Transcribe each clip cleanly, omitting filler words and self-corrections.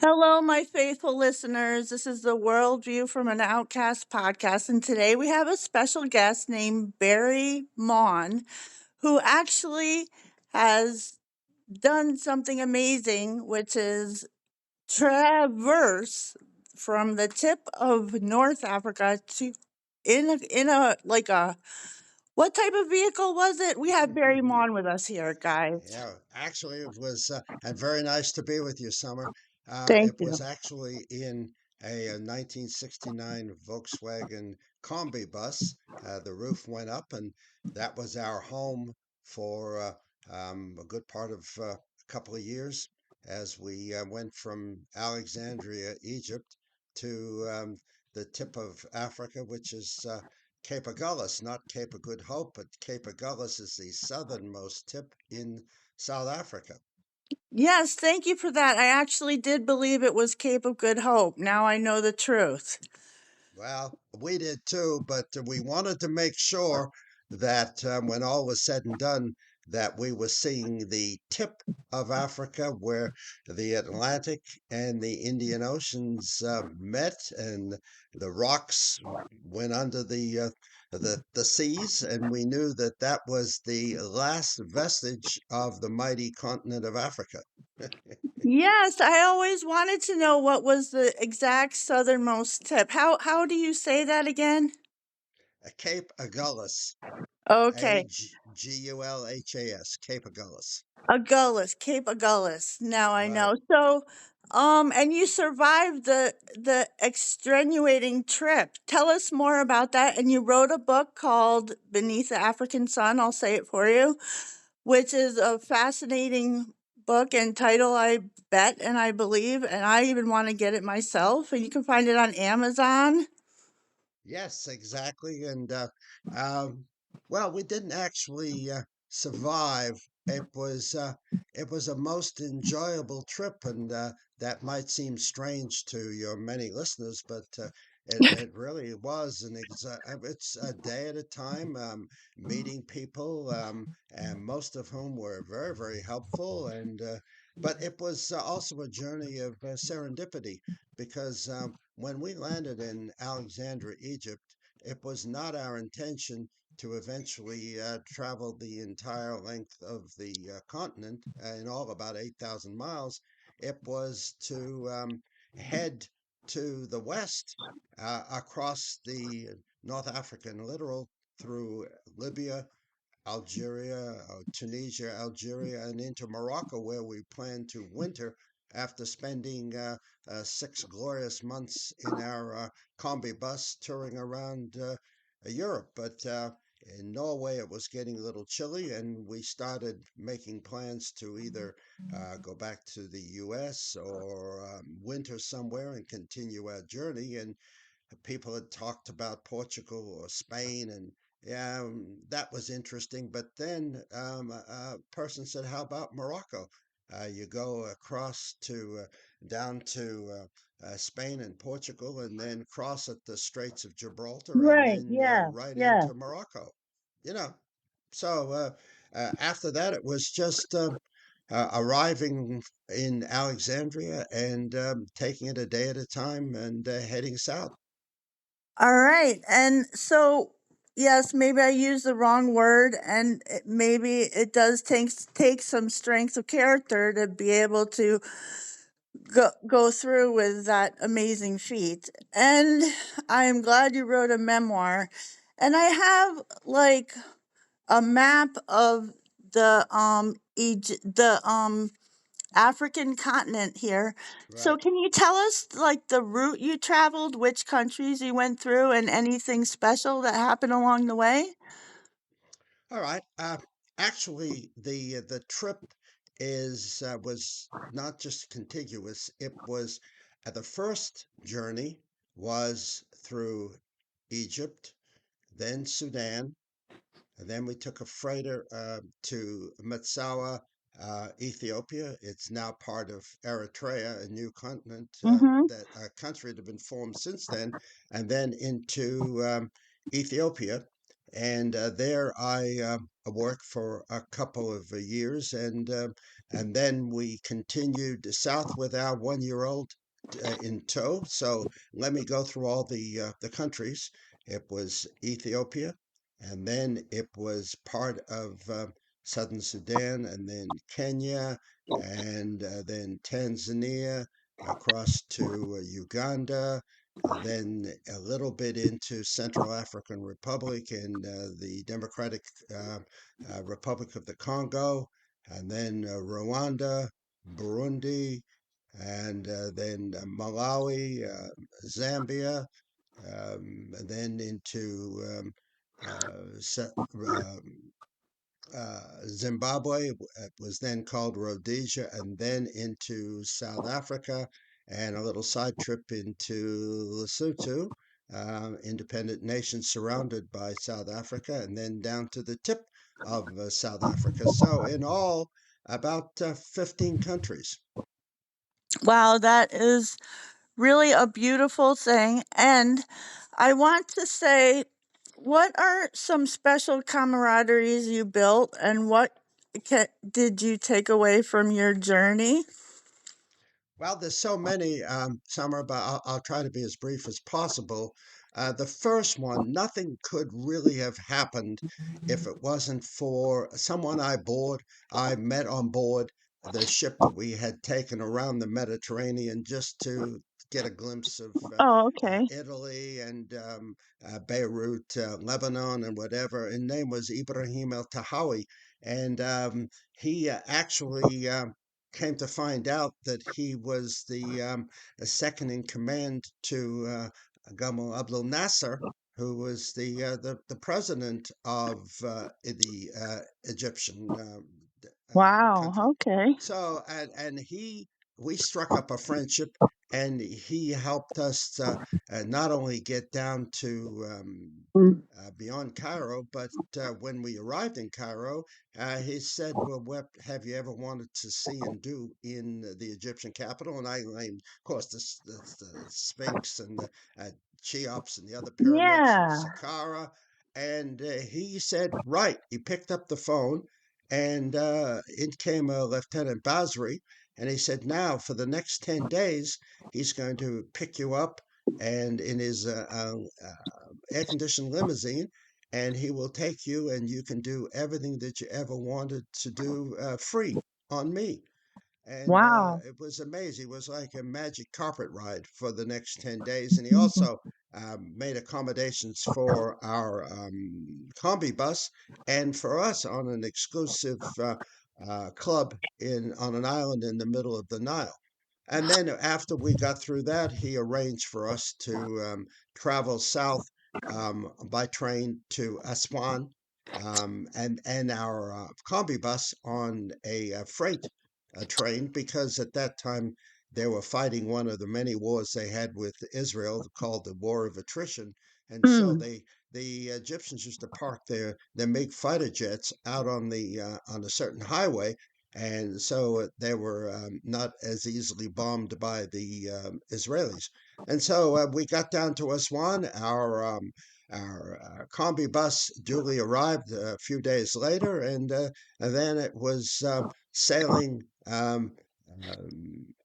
Hello, my faithful listeners. This is the Worldview from an Outcast podcast, and today we have a special guest named Barry Maughan, who actually has done something amazing, which is traverse from the tip of North Africa to in a like a what type of vehicle was it? We have Barry Maughan with us here, guys. Yeah, actually, it was and very nice to be with you, Summer. Thank It you. was actually in a 1969 Volkswagen Combi bus. The roof went up, and that was our home for a good part of a couple of years as we went from Alexandria, Egypt, to the tip of Africa, which is Cape Agulhas, not Cape of Good Hope, but Cape Agulhas is the southernmost tip in South Africa. Yes, thank you for that. I actually did believe it was Cape of Good Hope. Now I know the truth. Well, we did too, but we wanted to make sure that when all was said and done, that we were seeing the tip of Africa where the Atlantic and the Indian Oceans met, and the rocks went under the seas, and we knew that that was the last vestige of the mighty continent of Africa. Yes, I always wanted to know what was the exact southernmost tip. How do you say that again? Cape Agulhas, Okay. Agulhas, Cape Agulhas. Agulhas, Cape Agulhas. Now I Right. know. So, and you survived the extenuating trip. Tell us more about that. And you wrote a book called Beneath the African Sun. I'll say it for you, which is a fascinating book and title, I bet and I believe, and I even want to get it myself. And you can find it on Amazon. Yes, exactly. And um, well, we didn't actually survive. It was uh, it was a most enjoyable trip, and that might seem strange to your many listeners, but it really was it's a day at a time, meeting people, and most of whom were very helpful, and but it was also a journey of serendipity because when we landed in Alexandria, Egypt, it was not our intention to eventually travel the entire length of the continent, in all about 8,000 miles. It was to head to the west across the North African littoral through Libya, Algeria, Tunisia, Algeria, and into Morocco, where we plan to winter after spending 6 glorious months in our combi bus touring around Europe. But in Norway, it was getting a little chilly, and we started making plans to either go back to the US or winter somewhere and continue our journey. And people had talked about Portugal or Spain, and yeah, that was interesting. But then a person said, "How about Morocco? You go across to down to Spain and Portugal, and then cross at the Straits of Gibraltar, and Right. then Yeah. right Yeah. into Morocco." You know, so after that, it was just arriving in Alexandria and taking it a day at a time and heading south. All right. And so, yes, maybe I used the wrong word, and maybe it does take some strength of character to be able to go through with that amazing feat. And I am glad you wrote a memoir. And I have like a map of the African continent here. So Right. can you tell us like the route you traveled, which countries you went through, and anything special that happened along the way? All right. Actually, the trip is was not just contiguous. It was the first journey was through Egypt, then Sudan, and then we took a freighter to Matsawa, Ethiopia. It's now part of Eritrea, a new continent, Mm-hmm. that a country that had been formed since then, and then into Ethiopia. And there I worked for a couple of years, and and then we continued south with our 1 year old in tow. So let me go through all the countries. It was Ethiopia, and then it was part of southern Sudan, and then Kenya, and then Tanzania, across to Uganda, then a little bit into Central African Republic and the Democratic Republic of the Congo, and then Rwanda, Burundi, and then Malawi, Zambia, and then into Zimbabwe. It was then called Rhodesia, and then into South Africa, and a little side trip into Lesotho, independent nation surrounded by South Africa, and then down to the tip of South Africa. So, in all, about 15 countries. Wow, that is really a beautiful thing. And I want to say, what are some special camaraderies you built, and what did you take away from your journey? Well, there's so many, Summer, but I'll try to be as brief as possible. The first one, nothing could really have happened if it wasn't for someone I met on board the ship that we had taken around the Mediterranean just to get a glimpse of Oh, okay. Italy and Beirut, Lebanon, and whatever. His name was Ibrahim El Tahawi, and he actually. Came to find out that he was the second in command to Gamal Abdel Nasser, who was the president of the Egyptian Wow. country. Okay. So and he we struck up a friendship, and he helped us not only get down to beyond Cairo, but when we arrived in Cairo, he said, "Well, what have you ever wanted to see and do in the Egyptian capital?" And I named, of course, the Sphinx and the Cheops and the other pyramids and Yeah. Saqqara. And he said, "Right." He picked up the phone, and in came Lieutenant Basri, and he said, "Now for the next 10 days, he's going to pick you up." And in his air conditioned limousine, and he will take you, and you can do everything that you ever wanted to do free on me. And Wow. it was amazing. It was like a magic carpet ride for the next 10 days. And he also made accommodations for our combi bus and for us on an exclusive club on an island in the middle of the Nile. And then after we got through that, he arranged for us to travel south by train to Aswan, and our combi bus on a freight train, because at that time they were fighting one of the many wars they had with Israel called the War of Attrition. And so Mm. the Egyptians used to park their MiG fighter jets out on a certain highway, and so they were not as easily bombed by the Israelis. And so we got down to Aswan. Our combi bus duly arrived a few days later, and then it was sailing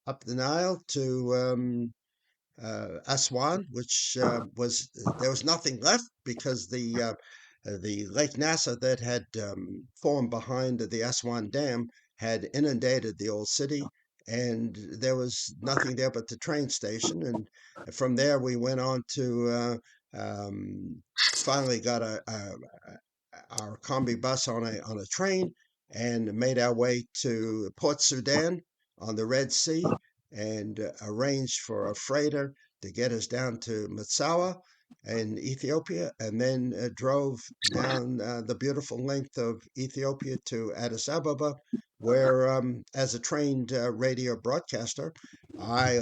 up the Nile to Aswan, which was there was nothing left because the Lake Nasser that had formed behind the Aswan Dam had inundated the old city, and there was nothing there but the train station. And from there, we went on to finally got our combi bus on a train and made our way to Port Sudan on the Red Sea, and arranged for a freighter to get us down to Matsawa in Ethiopia, and then drove down the beautiful length of Ethiopia to Addis Ababa, where, as a trained radio broadcaster, I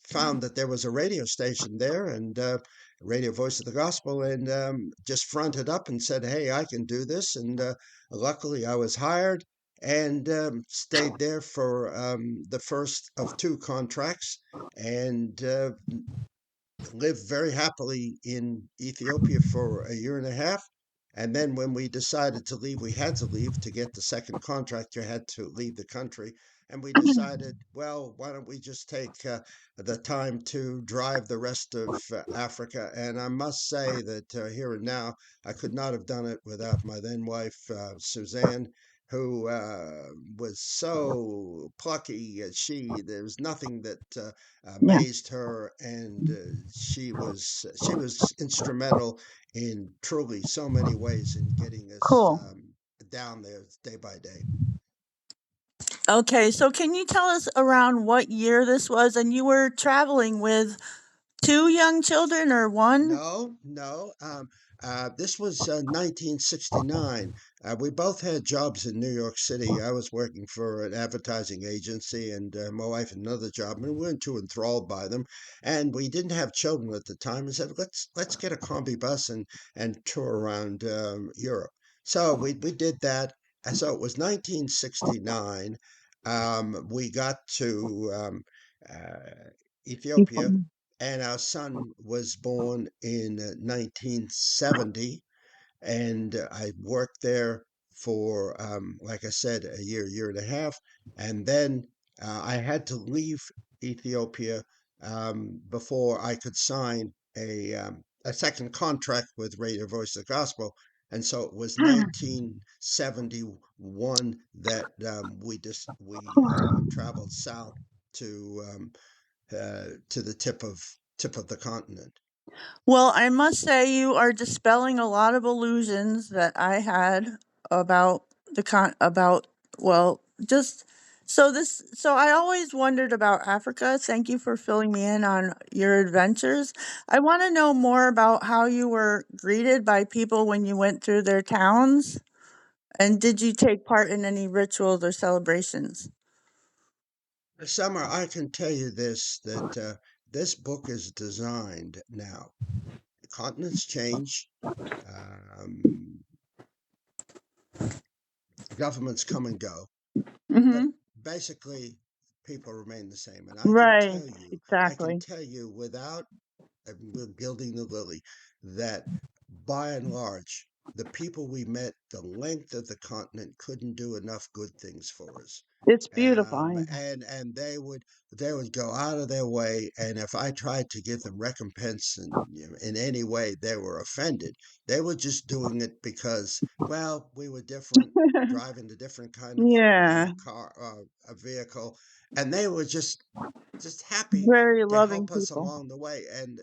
found that there was a radio station there, and Radio Voice of the Gospel, and just fronted up and said, "Hey, I can do this." And luckily, I was hired and stayed there for the first of two contracts, and lived very happily in Ethiopia for a year and a half. And then when we decided to leave, we had to leave to get the second contract. You had to leave the country. and we decided, well, why don't we just take the time to drive the rest of Africa? And I must say that here and now, I could not have done it without my then wife, Suzanne, who was so plucky. There was nothing that Yeah. amazed her, and she was instrumental in truly so many ways in getting us Cool. down there day by day. Okay, so can you tell us around what year this was? And you were traveling with two young children or one? No, no. This was 1969. We both had jobs in New York City. I was working for an advertising agency, and my wife had another job, and we weren't too enthralled by them. And we didn't have children at the time. And said, let's get a combi bus and tour around Europe. So we did that. And so it was 1969. We got to Ethiopia, and our son was born in 1970, and I worked there for, like I said, a year and a half, and then I had to leave Ethiopia before I could sign a second contract with Radio Voice of the Gospel. And so it was 1971 that we traveled south to to the tip of the continent. Well, I must say you are dispelling a lot of illusions that I had about about well, just so I always wondered about Africa. Thank you for filling me in on your adventures. I want to know more about how you were greeted by people when you went through their towns, and did you take part in any rituals or celebrations? Summer, I can tell you this that this book is designed now. Continents change, um, governments come and go, but Mhm. basically people remain the same. And Right, I can exactly. tell you without gilding the lily, that by and large, the people we met, the length of the continent couldn't do enough good things for us. It's beautiful. And they would go out of their way, and if I tried to give them recompense in any way, they were offended. They were just doing it because, well, we were different, driving a different kind of Yeah, car, a vehicle, and they were just happy very to loving help us people. along the way. And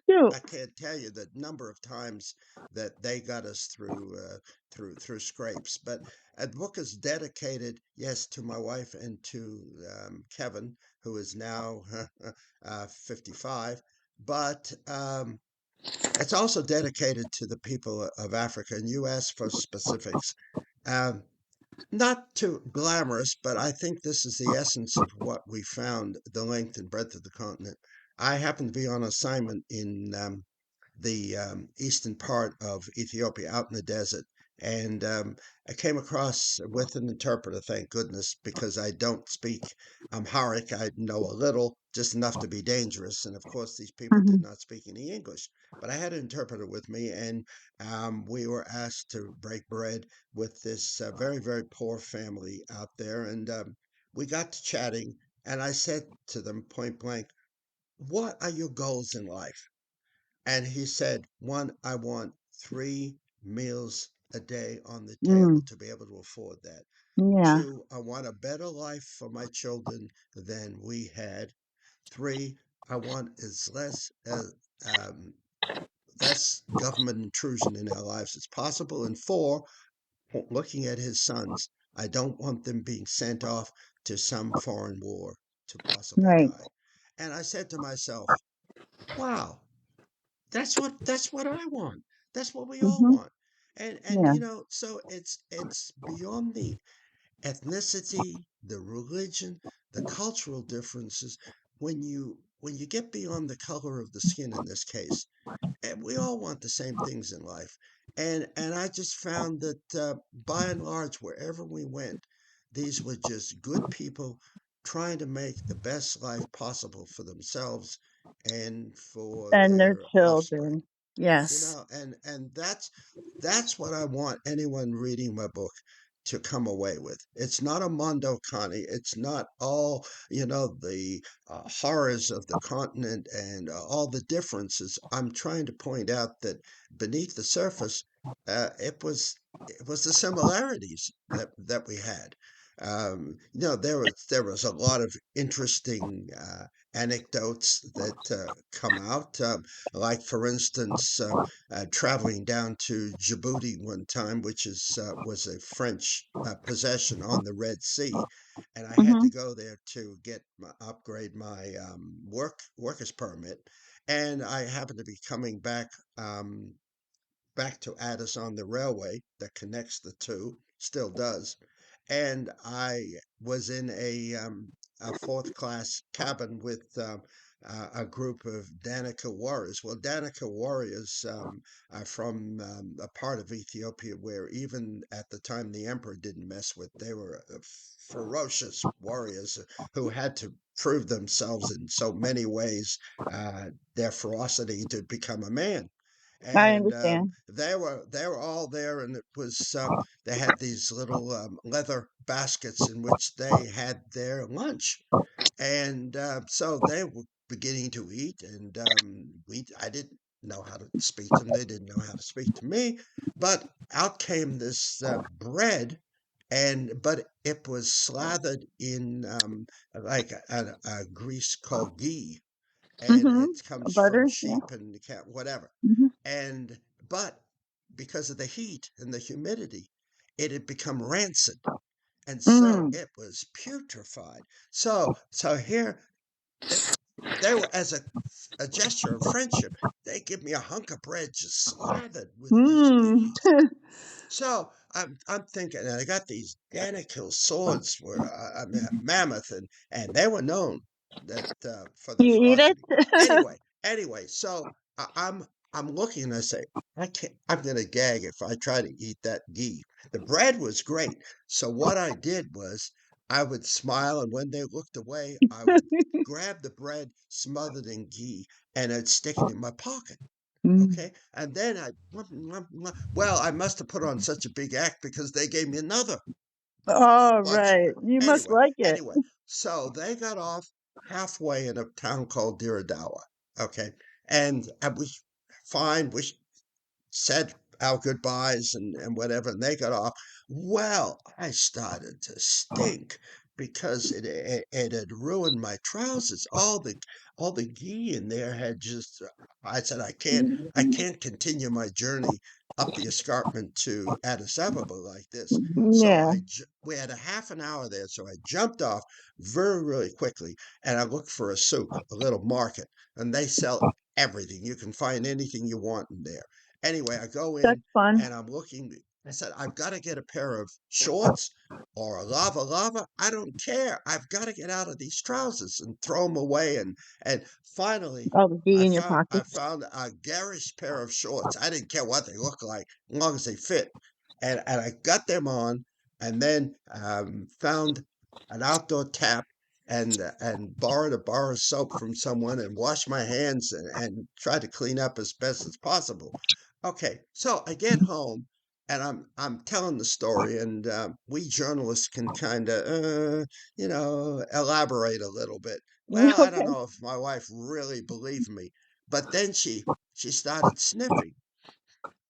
Shoot. I can't tell you the number of times that they got us through scrapes. But a book is dedicated, yes, to my wife and to Kevin, who is now 55. But it's also dedicated to the people of Africa. And you asked for specifics. Um, Not too glamorous, but I think this is the essence of what we found, the length and breadth of the continent. I happened to be on assignment in the eastern part of Ethiopia, out in the desert. And I came across with an interpreter, thank goodness, because I don't speak Amharic. I know a little, just enough to be dangerous. And of course, these people did Mhm. not speak any English. But I had an interpreter with me, and we were asked to break bread with this very, very poor family out there. And we got to chatting, and I said to them point blank, "What are your goals in life?" And he said, one, I want 3 meals a day on the table Mm, to be able to afford that. yeah, Two, I want a better life for my children than we had. Three, I want um, less government intrusion in our lives as possible. And four, looking at his sons, I don't want them being sent off to some foreign war to possibly right. die. And I said to myself, wow, that's what I want. That's what we all Mhm. want. And Yeah, so it's beyond the ethnicity, the religion, the cultural differences. When you get beyond the color of the skin in this case, and we all want the same things in life. And I just found that by and large, wherever we went, these were just good people trying to make the best life possible for themselves and for and their their offspring. children. Yes. And that's what I want anyone reading my book to come away with. It's not a mondo cane. It's not all, the horrors of the continent and all the differences. I'm trying to point out that beneath the surface, uh, it was it was the similarities that we had. There was a lot of interesting anecdotes that come out. Like, for instance, traveling down to Djibouti one time, which was a French possession on the Red Sea, and I had to Mhm. go there to upgrade my workers permit, and I happened to be coming back to Addis on the railway that connects the two, still does. And I was in a fourth class cabin with a group of Danica warriors. Well, Danica warriors are from a part of Ethiopia where, even at the time, the emperor didn't mess with. They were ferocious warriors who had to prove themselves in so many ways, their ferocity to become a man. I And understand. they were all there, and it was they had these little leather baskets in which they had their lunch, and so they were beginning to eat, and I didn't know how to speak to them. They didn't know how to speak to me, but out came this bread, and but it was slathered in like a grease called ghee, and Mhm. it comes from Butter, yeah. sheep and cat, whatever. Mhm. And but because of the heat and the humidity, it had become rancid, and so Mm. it was putrefied. So here they, they were, as a gesture of friendship, they give me a hunk of bread just slathered with these Mm. geese. So I'm thinking, and I got these Danakil swords were mammoth, and they were known that for their You eat it? ferocity. Anyway, so I'm looking, and I say, I can't. I'm gonna gag if I try to eat that ghee. The bread was great, so what I did was I would smile, and when they looked away, I would grab the bread smothered in ghee, and I'd stick it in my pocket. Mm. Okay. And then well, I must have put on such a big act because they gave me another All bunch of right. bread. You must Anyway, like it. anyway, so they got off halfway in a town called Diradawa. Okay. And I was fine. We said our goodbyes and whatever, and they got off. Well, I started to stink because it had ruined my trousers. All the ghee in there had just. I said, I can't continue my journey up the escarpment to Addis Ababa like this. So Yeah. we had a half an hour there, so I jumped off very, really quickly, and I looked for a souk, a little market, and they sell everything. You can find anything you want in there. Anyway, I go That's in, fun. and I'm looking. I said, I've got to get a pair of shorts or a lava. I don't care. I've got to get out of these trousers and throw them away. And finally, All the ghee I in your found I pockets. found a garish pair of shorts. I didn't care what they look like, as long as they fit. And I got them on, and then found an outdoor tap, and borrowed a bar of soap from someone, and washed my hands, and tried to clean up as best as possible. Okay, so I get home, and I'm telling the story, and we journalists can kind of elaborate a little bit. Well, I don't Okay. know if my wife really believed me, but then she started sniffing.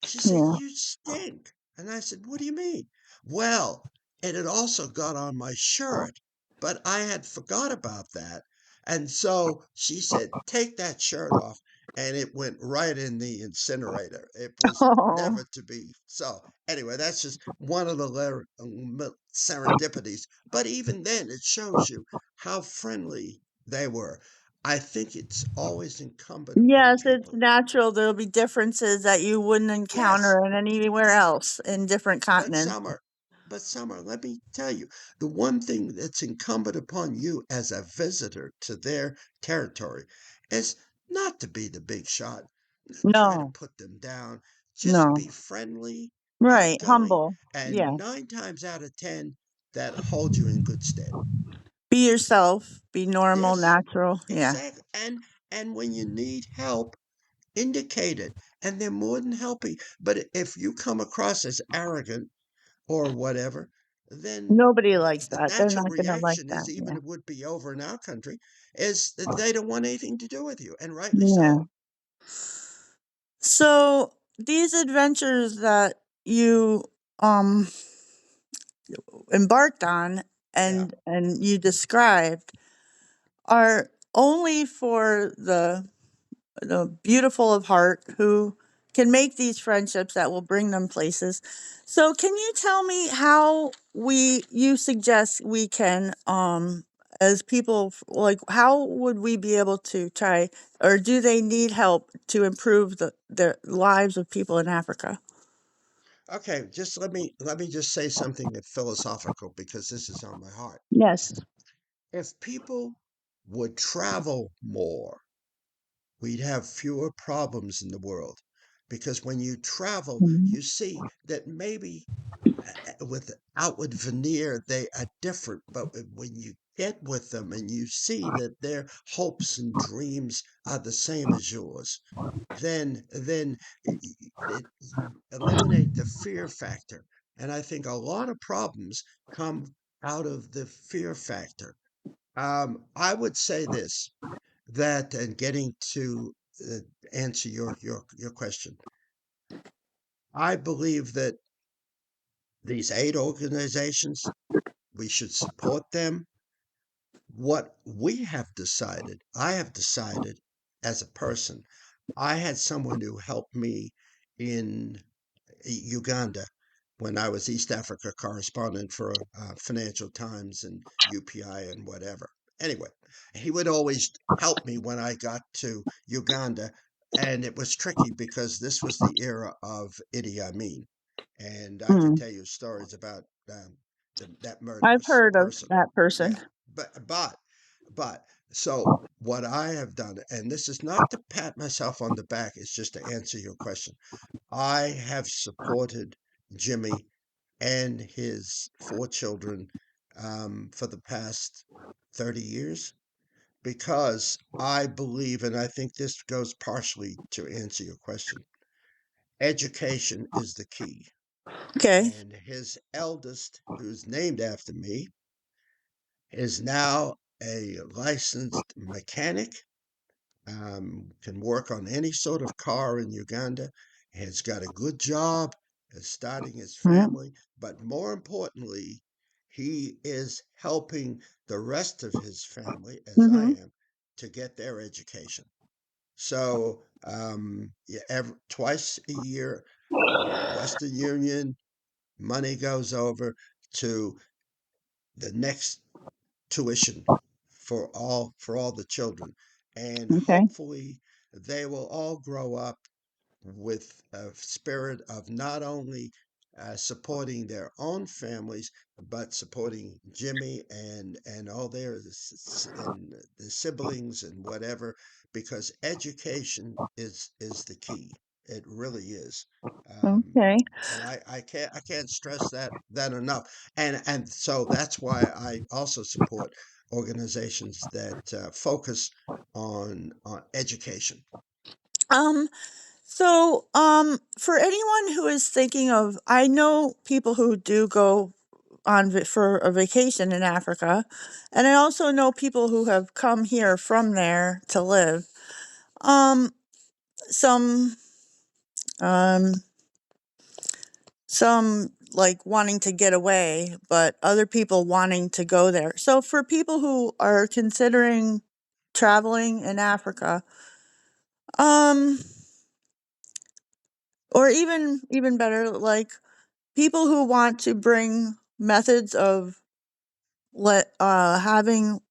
She said, Yeah. "You stink." And I said, "What do you mean?" Well, it had also got on my shirt, but I had forgot about that. And so she said, "Take that shirt off." And it went right in the incinerator. It was Oh. never to be. So, anyway, that's just one of the serendipities. But even then, it shows you how friendly they were. I think it's always incumbent upon Yes, it's people. natural. There'll be differences that you wouldn't Yes, encounter in anywhere else in different But continents. Summer, but Summer, let me tell you, the one thing that's incumbent upon you as a visitor to their territory is not to be the big shot, not try to No, put them down. Just no. be friendly, Right. outgoing, Humble. Yeah. and 9 times out of 10, that hold you in good stead. Be yourself. Be normal, Yes, natural. Yeah. exactly. And when you need help, indicate it, and they're more than helping. But if you come across as arrogant or whatever, then Nobody likes the that. They're natural not gonna like reaction that. is, even Yeah. it would be over in our country, is that they don't want anything to do with you, and rightly Yeah. so. So these adventures that you um embarked on Yeah. and you described are only for the beautiful of heart who can make these friendships that will bring them places. So can you tell me how we you suggest we can as people like how would we be able to try or do they need help to improve the lives of people in Africa? Okay, just let me just say something philosophical, because this is on my heart. Yes. If people would travel more, we'd have fewer problems in the world. Because when you travel, Mhm. you see that maybe with the outward veneer they are different, but when you get with them and you see that their hopes and dreams are the same as yours, then it eliminate the fear factor. And I think a lot of problems come out of the fear factor. I would say this, that, and getting to answer your question, I believe that these aid organizations, we should support them. What we have decided, I have decided as a person, I had someone who helped me in Uganda when I was East Africa correspondent for Financial Times and UPI and whatever. Anyway, he would always help me when I got to Uganda, and it was tricky because this was the era of Idi Amin, and I could Mm. tell you stories about that I've murderous heard of person. that person. Yeah, but so what I have done, and this is not to pat myself on the back, it's just to answer your question. I have supported Jimmy and his four children for the past 30 years, because I believe, and I think this goes partially to answer your question, education is the key. Okay. And his eldest, who's named after me, is now a licensed mechanic, can work on any sort of car in Uganda, has got a good job, is starting his Mm. family, but more importantly, he is helping the rest of his family, as I Mhm. am, to get their education. So, yeah, twice a year, Western Union money goes over to the next tuition for all the children, and Okay. hopefully they will all grow up with a spirit of not only supporting their own families, but supporting Jimmy and all and the siblings and whatever, because education is the key. It really is. Um, Okay. and I can't stress that enough. And so that's why I also support organizations that focus on education. Um for anyone who is thinking of, I know people who do go on for a vacation in Africa, and I also know people who have come here from there to live. Um, some, um, some like wanting to get away, but other people wanting to go there. So for people who are considering traveling in Africa, um, or even better, like people who want to bring methods of having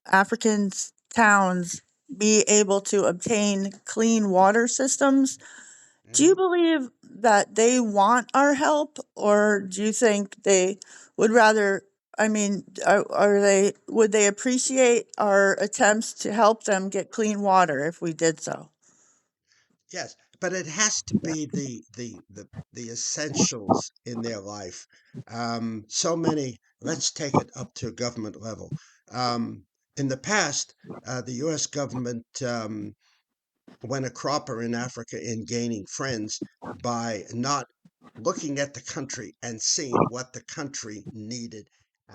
African towns be able to obtain clean water systems. Do you Mhm. believe that they want our help, or do you think they would rather? I mean, are they would they appreciate our attempts to help them get clean water if we did so? Yes, but it has to be the essentials in their life. So many. Let's take it up to government level. In the past, the U.S. government went a cropper in Africa in gaining friends by not looking at the country and seeing what the country needed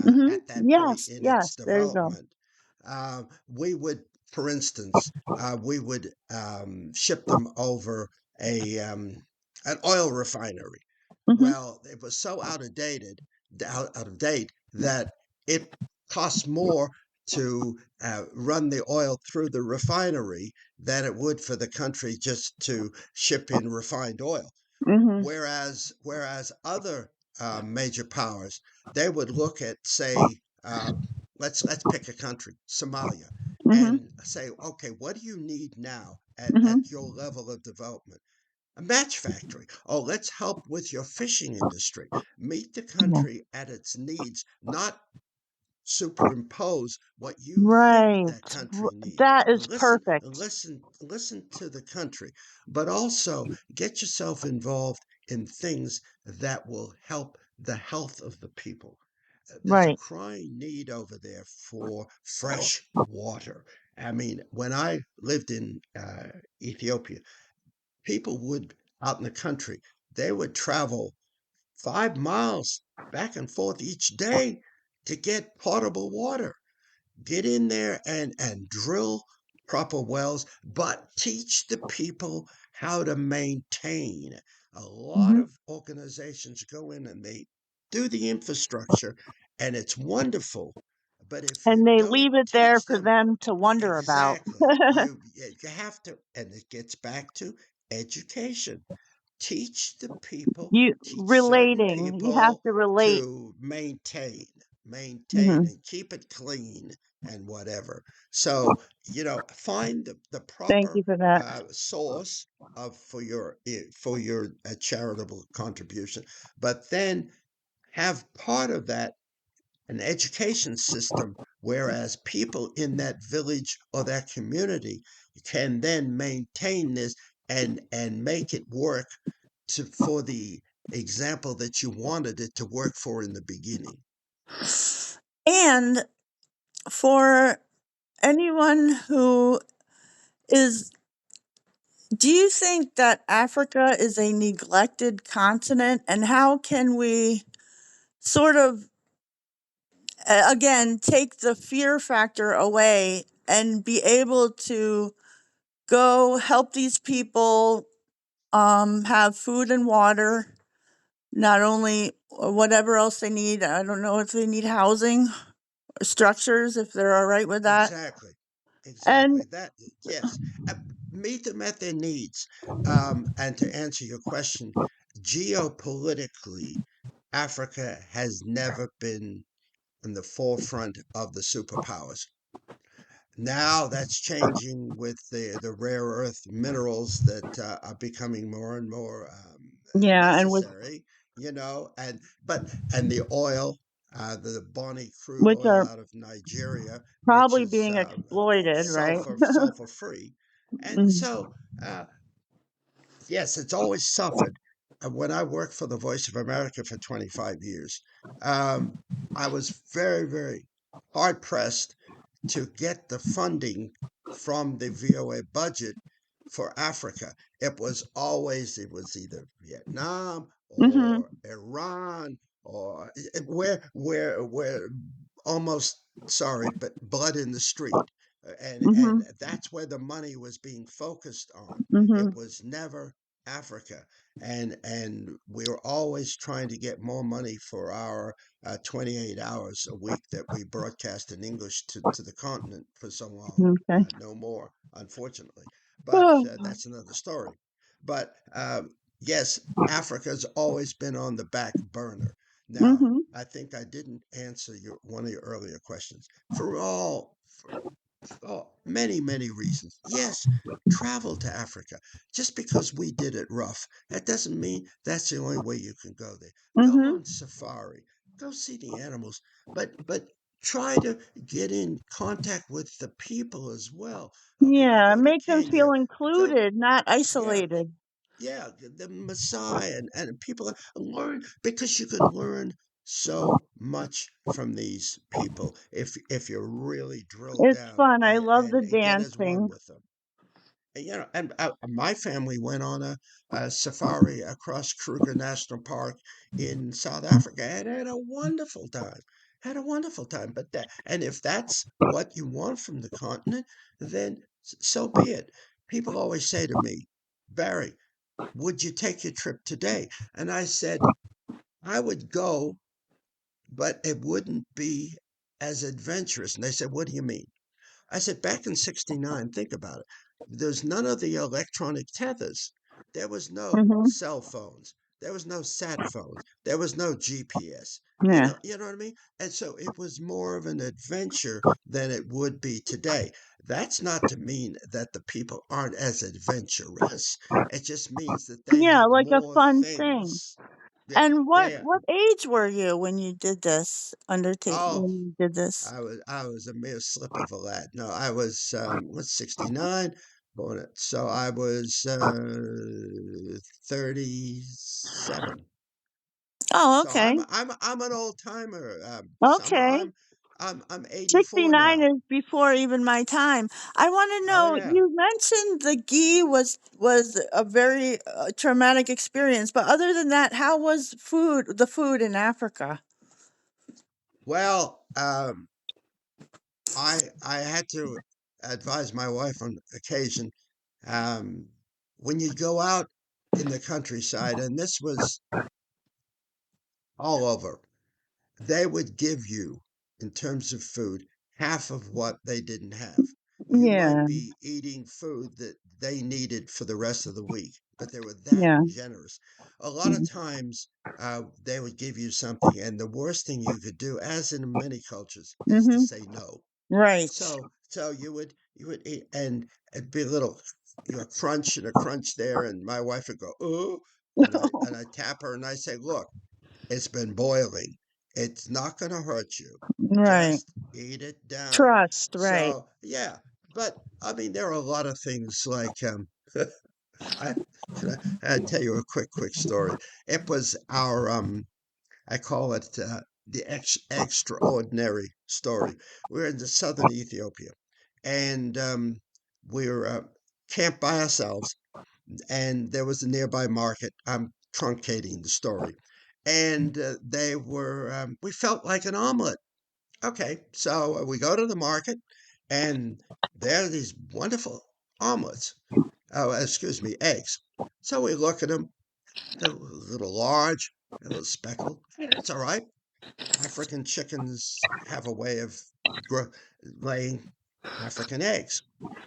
Mhm. at that point Yes, in its yes, there you go. development. We would, for instance, we would ship them over a an oil refinery. Mhm. Well, it was so out of date that it costs more to run the oil through the refinery than it would for the country just to ship in refined oil. Mhm. Whereas other major powers, they would look at, say, let's pick a country, Somalia, Mhm. and say, okay, what do you need now Mhm. at your level of development? A match factory. Oh, let's help with your fishing industry. Meet the Yeah. country at its needs, not superimpose what you think Right. that country needs. That is Listen, perfect. listen to the country, but also get yourself involved in things that will help the health of the people. There's a Right. crying need over there for fresh water. I mean, when I lived in Ethiopia, people would out in the country, they would travel 5 miles back and forth each day to get potable water. Get in there and drill proper wells, but teach the people how to maintain. A lot Mhm. of organizations go in and they do the infrastructure, and it's wonderful. But if you And they don't leave it there teach for them them to wonder about. exactly, you have to, and it gets back to education. Teach the people, You teach certain relating, you have people to relate. to maintain Mhm. and keep it clean and whatever. So, find the Thank proper you for that. source of for your charitable contribution, but then have part of that an education system, whereas people in that village or that community can then maintain this and make it work for the example that you wanted it to work for in the beginning. And for anyone who is, do you think that Africa is a neglected continent? And how can we sort of, again, take the fear factor away and be able to go help these people have food and water, not only whatever else they need. I don't know if they need housing or structures, if they're all right with that. Exactly. And Exactly. That, yes. Uh, Meet them at their needs. And to answer your question, geopolitically, Africa has never been in the forefront of the superpowers. Now that's changing with the rare earth minerals that are becoming more and more yeah, and with necessary, and the oil, the Bonny crude which oil are out of Nigeria, which probably is being exploited, right? sulfur free, and Mm. so yes, it's always suffered. When I worked for the Voice of America for 25 years, um, I was very, very hard pressed to get the funding from the VOA budget for Africa. It was either Vietnam Mhm. or Iran or where almost sorry, but blood in the street. And Mhm. that's where the money was being focused on. It Mhm. was never Africa. And we were always trying to get more money for our 28 hours a week that we broadcast in English to the continent for so long. Okay. No more, unfortunately. But Oh. that's another story. But yes, Africa's always been on the back burner. Now, Mhm. I think I didn't answer one of your earlier questions. For many, many reasons. Yes, travel to Africa. Just because we did it rough, that doesn't mean that's the only way you can go there. Go Mhm. on safari, go see the animals, but try to get in contact with the people as well. Okay, you Yeah, go to make them Kenya, feel go, included, not yeah, isolated. yeah, the Maasai and people learn because you can learn so much from these people if you really drill It's down fun. I love the and get as one dancing. with them. and my family went on a safari across Kruger National Park in South Africa and had a wonderful time. Had a wonderful time. And if that's what you want from the continent, then so be it. People always say to me, Barry, would you take your trip today? And I said, I would go, but it wouldn't be as adventurous. And they said, what do you mean? I said, back in 69, think about it. There's none of the electronic tethers. There was no Hmm. cell phones. There was no sat phones. There was no GPS. Yeah. You know what I mean? And so it was more of an adventure than it would be today. That's not to mean that the people aren't as adventurous. It just means that they Yeah, have like a more fun thing. things. Yeah, And yeah, what yeah. what age were you when you did this undertake Oh, when you did this? I was a mere slip of a lad. No, I was what's 69 born it. So I was 37. Oh, So okay. I'm an old timer. Summer. Okay. I'm 84 69 now. is before even my time. I want to Oh know, yeah. you mentioned the ghee was a very traumatic experience, but other than that, how was the food in Africa? Well, I had to advise my wife on occasion um, when you go out in the countryside, and this was all over. They would give you, in terms of food, half of what they didn't have. You might Yeah. be eating food that they needed for the rest of the week, but they were that Yeah. generous. A lot of times, they would give you something, and the worst thing you could do, as in many cultures, is to Mhm. say no. Right. So you would eat, and it'd be a little, crunch and a crunch there, and my wife would go, "Oh," and I tap her and I say, "Look, it's been boiling. It's not going to hurt you. Right. Just eat it down." Trust, right. So, yeah, but I mean, there are a lot of things like I I tell you a quick story. It was our I call it the extraordinary story. We're in the southern Ethiopia, and we're camped by ourselves, and there was a nearby market. I'm truncating the story. And we felt like an omelet. Okay, so we go to the market, and there are these wonderful omelets. Oh, excuse me, eggs. So we look at them, a little large, a little speckled. Hey, that's all right. African chickens have a way of laying African eggs.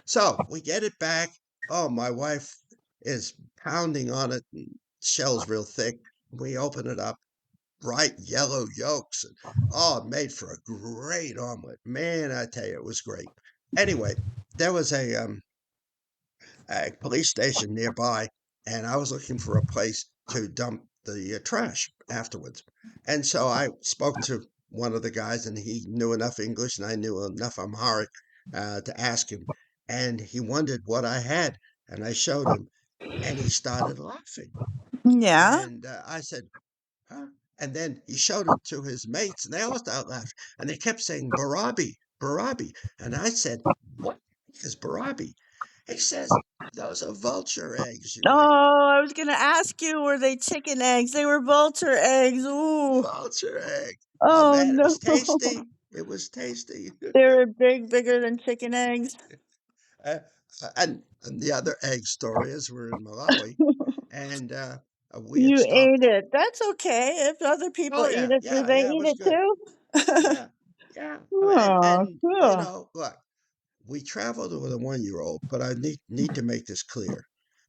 So we get it back. Oh, my wife is pounding on it, and shell's real thick. We open it up, bright yellow yolks. And, oh, it made for a great omelet. Man, I tell you, it was great. Anyway, there was a police station nearby, and I was looking for a place to dump the trash afterwards. And so I spoke to one of the guys, and he knew enough English, and I knew enough Amharic to ask him. And he wondered what I had, and I showed him, and he started laughing. Yeah. And I said, huh? And then he showed it to his mates, and they all started laughing. And they kept saying, Barabi, Barabi. And I said, what is Barabi? He says, those are vulture eggs you ate. Oh, I was gonna ask you, were they chicken eggs? They were vulture eggs. Ooh. Vulture egg. Oh, Oh man, it no. was tasty. It was tasty. They were bigger than chicken eggs. uh, and the other egg story is we're in Malawi, and we had You ate stopped. it. That's okay. If other people Oh, eat yeah, it, do yeah, they yeah, it eat was it good. too? Yeah, yeah. Oh, And cool. look, we traveled with a 1-year-old, but I need to make this clear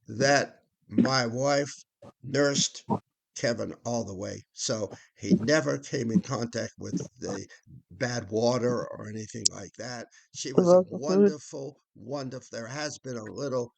that my wife nursed Kevin all the way. So he never came in contact with the bad water or anything like that. She The was a local food. wonderful, wonderful. There has been a little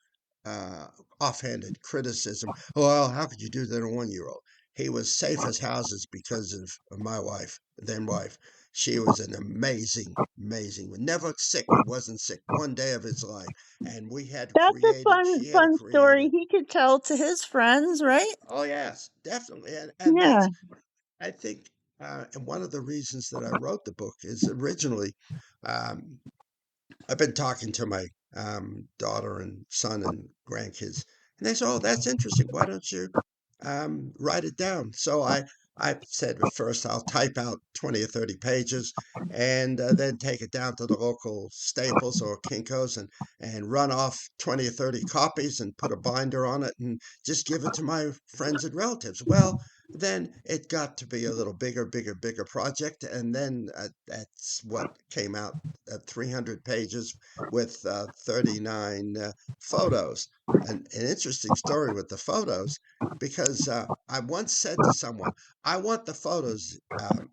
uh, offhanded criticism. Well, how could you do that to a 1-year-old? He was safe as houses because of my wife, then wife. She was an amazing, never sick. He wasn't sick one day of his life. And That's a she had fun story created, he could tell to his friends, right? oh, yes, definitely. And Yeah. that's, I think, and one of the reasons that I wrote the book is originally, um, I've been talking to my daughter and son and grandkids. And they said, "Oh, that's interesting. Why don't you write it down?" So I said, at first, I'll type out 20 or 30 pages and then take it down to the local Staples or Kinko's and run off 20 or 30 copies and put a binder on it and just give it to my friends and relatives. Well, then it got to be a little bigger, bigger, bigger project. And then that's what came out, 300 pages with 39 photos. An interesting story with the photos, because I once said to someone, I want the photos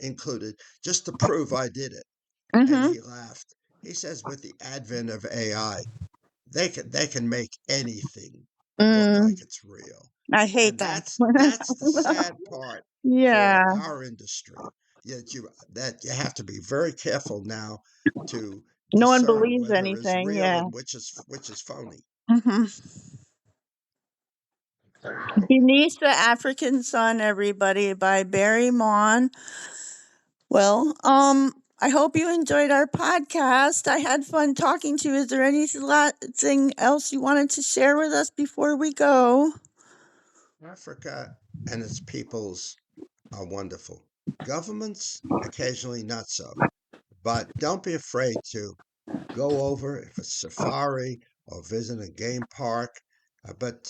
included just to prove I did it. And Mm-hmm. he laughed. He says, with the advent of AI, they can make anything look Mm, like it's real. I hate And that. that's the sad part for Yeah. our industry. That you have to be very careful now to No one discern believes whether is anything. real Yeah. and which is phony. Hmm. Beneath the African Sun, everybody, by Barry Maughan. Well, I hope you enjoyed our podcast. I had fun talking to you. Is there anything else you wanted to share with us before we go? Africa and its peoples are wonderful. Governments occasionally not so, but don't be afraid to go over if it's safari or visit a game park. But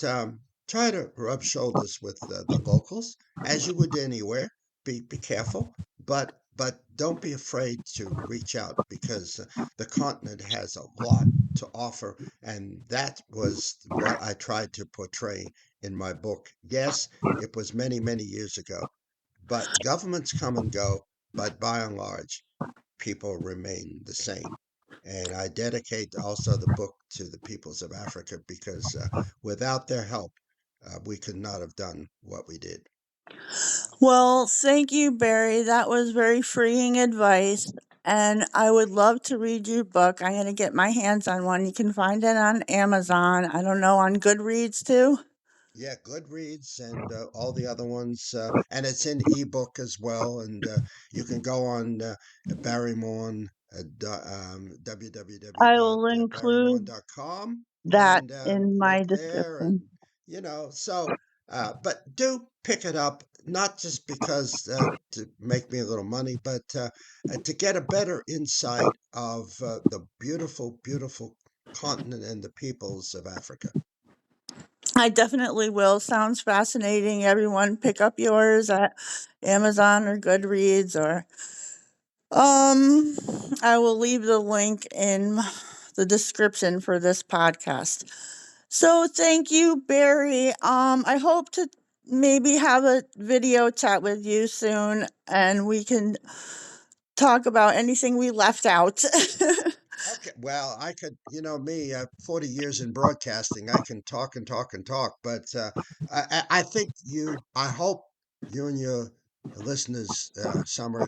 try to rub shoulders with the locals as you would anywhere. Be careful, but don't be afraid to reach out, because the continent has a lot to offer, and that was what I tried to portray in my book. Yes, it was many, many years ago, but governments come and go, but by and large, people remain the same. And I dedicate also the book to the peoples of Africa, because without their help, we could not have done what we did. Well, thank you, Barry. That was very freeing advice. And I would love to read your book. I'm going to get my hands on one. You can find it on Amazon. I don't know, on Goodreads too. Yeah, Goodreads and all the other ones, and it's in ebook as well. And you can go on Barry Maughan, I will include www.barrymaughan.com, that and in my look there, description. and so. But do pick it up, not just because to make me a little money, but to get a better insight of the beautiful, beautiful continent and the peoples of Africa. I definitely will. Sounds fascinating. Everyone pick up yours at Amazon or Goodreads or um I will leave the link in the description for this podcast. So thank you, Barry. I hope to maybe have a video chat with you soon and we can talk about anything we left out. Okay, well, I could, me, 40 years in broadcasting, I can talk and talk and talk, but I think I hope you and your listeners, Summer,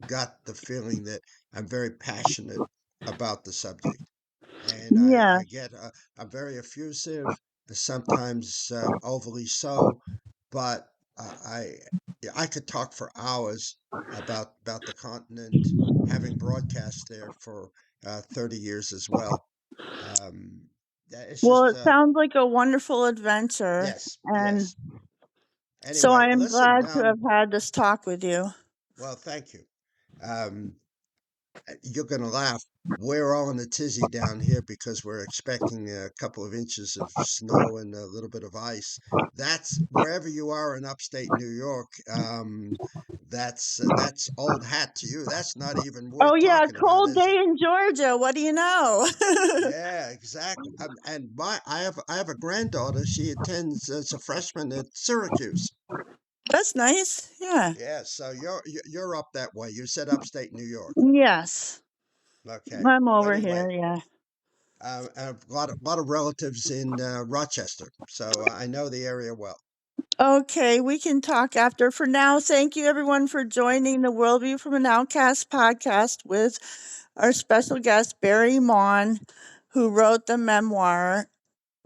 got the feeling that I'm very passionate about the subject. And Yeah. I get, I'm very effusive, sometimes overly so, but I I could talk for hours about the continent, having broadcast there for 30 years as well. Um, it's Well, just it sounds like a wonderful adventure. yes, And yes. so Anyway, I am listen. glad to have had this talk with you. Well, thank you. Um, you're going to laugh. We're all in a tizzy down here because we're expecting a couple of inches of snow and a little bit of ice. That's wherever you are in upstate New York. That's old hat to you. That's not even Oh, worth yeah, talking about, cold is day it? in Georgia. What do you know? Yeah, exactly. And I have a granddaughter. She attends as a freshman at Syracuse. That's nice. Yeah. Yeah, so you're up that way. You said upstate New York. Yes. Okay. I'm Well, over anyway, here. Yeah. a lot of relatives in Rochester, so I know the area well. Okay, we can talk after. For now, thank you everyone for joining the Worldview from an Outcast podcast with our special guest, Barry Maughan, who wrote the memoir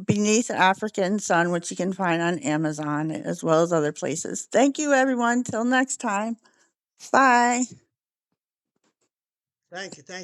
Beneath the African Sun, which you can find on Amazon as well as other places. Thank you, everyone. Till next time. Bye. Thank you. Thank